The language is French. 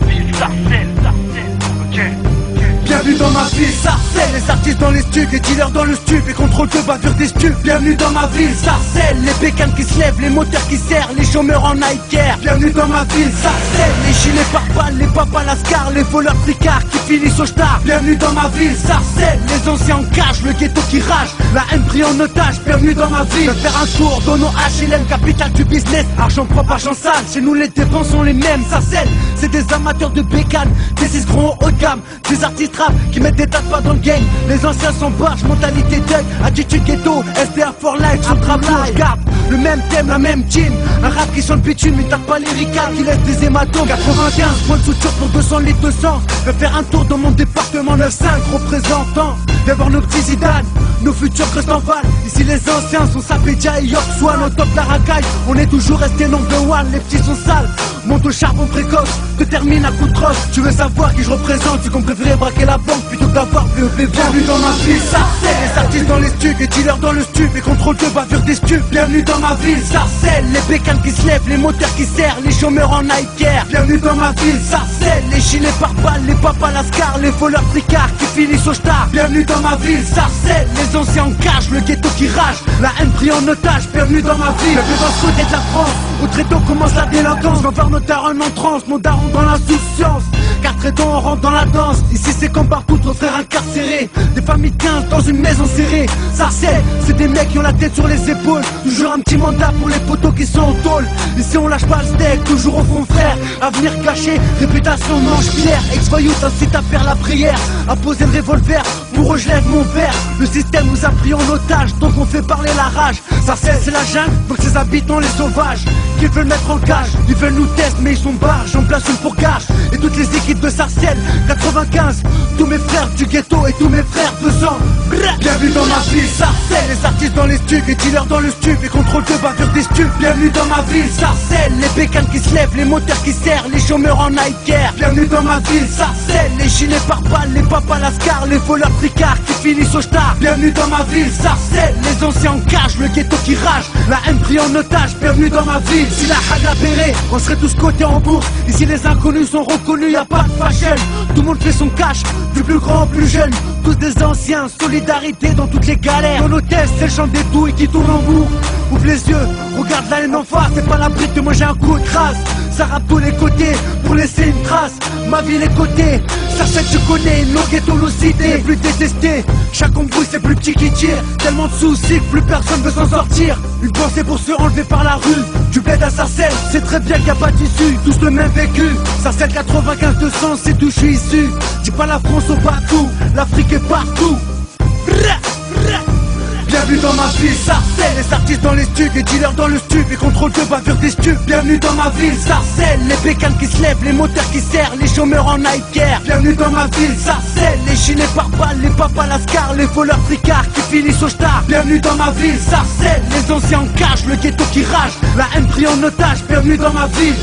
ville, Sarcelles, ok. Bienvenue dans ma ville, Sarcelles, les artistes dans les stups, les dealers dans le stup, les contrôles de bavure des stups. Bienvenue dans ma ville, Sarcelles, les bécanes qui se lèvent, les moteurs qui serrent, les chômeurs en Nike Air. Bienvenue dans ma ville, Sarcelles, les gilets pare-balles, les papas lascar, les voleurs tricards qui finissent au star. Bienvenue dans ma ville, Sarcelles, les anciens en cage, le ghetto qui rage, la haine pris en otage. Bienvenue dans ma ville, faire un tour, donnons HLM, capitale du business, argent propre, argent sale. Chez nous les dépenses sont les mêmes, Sarcelles, c'est des amateurs de bécanes, des 6 gros haut de gamme, des artistes rap qui mettent des tas de pas dans le game. Les anciens sont barges, mentalité deuil, attitude ghetto, SDA for life, sur le travail. Garde le même thème, la même team, un rap qui chante bitume, mais tape pas les ricains qui laissent des hématomes. 95 points de suture pour 200 litres de sang. Je vais faire un tour dans mon département 9-5 représentant. Viens voir nos petits Zidane, nos futurs restent en balle. Ici les anciens sont Sapédia et York Swan, au top la racaille. On est toujours resté number one, les petits sont sales. Monte au charbon précoce, te termine à coup de crosse. Tu veux savoir qui je représente, tu qu'on préférait braquer la banque plutôt que d'avoir VEP. Bienvenue dans ma ville, Sarcelles, les artistes dans les stups, les dealers dans le stup, les contrôles de bavure des stups. Bienvenue dans ma ville, Sarcelles, les bécanes qui se lèvent, les moteurs qui serrent, les chômeurs en Nike Air. Bienvenue dans ma ville, Sarcelles, les gilets pare-balles, les papas lascar, les voleurs tricards qui finissent au star. Bienvenue dans ma ville, Sarcelles, les anciens en cage, le ghetto qui rage, la haine pris en otage. Bienvenue dans ma ville, bienvenue dans ce côté de la France, où très tôt commence la délinquance. On va voir nos darons en transe, nos darons dans l'insouciance, car très tôt on rentre dans la danse. Ici c'est comme partout, nos frères incarcérés, des familles de 15 dans une maison serrée. Sarcelles, c'est des mecs qui ont la tête sur les épaules, toujours un petit mandat pour les poteaux qui sont au tôle. Ici on lâche pas le steak, toujours au front frère, avenir caché, réputation manche-pierre. Ex-voyou t'incite à faire la prière, à poser le revolver, pour eux je lève mon verre. Le système nous a pris en otage, donc on fait parler la rage. Sarcelles c'est la jungle, donc ses habitants les sauvages, qui veulent mettre en cage, ils veulent nous tester mais ils sont barges. J'en place une pour gage, et toutes les équipes de Sarcelles 95, tous mes frères du ghetto et tous mes frères de sang. Bienvenue dans ma ville, Sarcelles, les artistes dans les stups, les dealers dans le stup, les contrôles de bavure des stups. Bienvenue dans ma ville, Sarcelles, les bécanes qui se lèvent, les moteurs qui serrent, les chômeurs en Nike Air. Bienvenue dans ma ville, Sarcelles, les gilets pare-balles, les papas lascar, les voleurs tricards qui finissent au star. Bienvenue dans ma ville, Sarcelles, les anciens en cage, le ghetto qui rage, la haine pris en otage. Bienvenue dans ma ville, si la hague apérée, on serait tous cotés en bourse. Ici les inconnus sont reconnus, y'a pas de fashion. Tout le monde fait son cash, du plus grand au plus jeune. Tous des anciens, solidarité dans toutes les galères. Dans nos tests, c'est le chant des douilles qui tourne en boucle. Ouvre les yeux, regarde la haine en face, c'est pas la brique de moi j'ai un coup de crasse. Ça rappe tous les côtés, pour laisser une trace. Ma ville est cotée, Sarcelles tu connais, nos ghettos, nos cités. Plus détesté, chaque embrouille c'est plus petit qui tire. Tellement de soucis que plus personne veut s'en sortir. Une pensée pour se enlever par la rue. Du bled à Sarcelles, c'est très bien qu'il n'y a pas d'issue. Tous le même vécu, Sarcelles 95 200, c'est d'où je suis issu. Dis pas la France au bateau, l'Afrique est partout. Bienvenue dans ma ville, Sarcelles, les artistes dans les stups, les dealers dans le stup, les contrôles de bavure des stups. Bienvenue dans ma ville, Sarcelles, les bécanes qui se lèvent, les moteurs qui serrent, les chômeurs en Nike Air. Bienvenue dans ma ville, Sarcelles, les gilets pare-balles, les papas lascar, les voleurs tricards qui finissent au star. Bienvenue dans ma ville, Sarcelles, les anciens en cage, le ghetto qui rage, la haine pris en otage. Bienvenue dans ma ville.